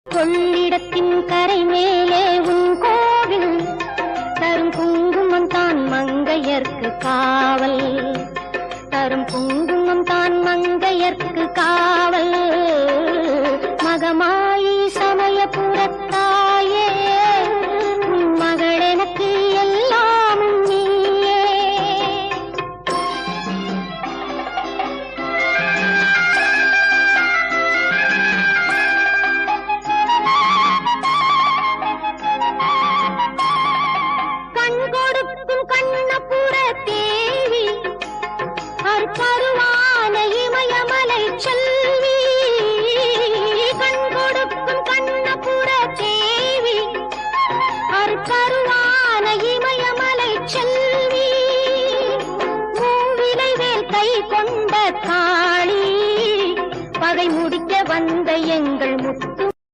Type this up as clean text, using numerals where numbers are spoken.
கொள்ளிடத்தின் கரை மேலே உன் கோவில் தரும் குங்குமம் தான் மங்கையர்க்கு காவல், தரும் குங்குமம் தான் மங்கையர்க்கு காவல். மகமாயி சமயபுரத்தாயே உன் மகள் எனக்கு எல்லாமும் நீயே. கண் கொடுக்கும் கண்ணபுர தேவி அற்பருவான இமயமலை செல்வி, கண் கொடுக்கும் கண்ணபுர தேவி அற்பருவான இமயமலை செல்வி. மூவிலை வேல் கை கொண்ட காளி பகை முடிக்க வந்த எங்க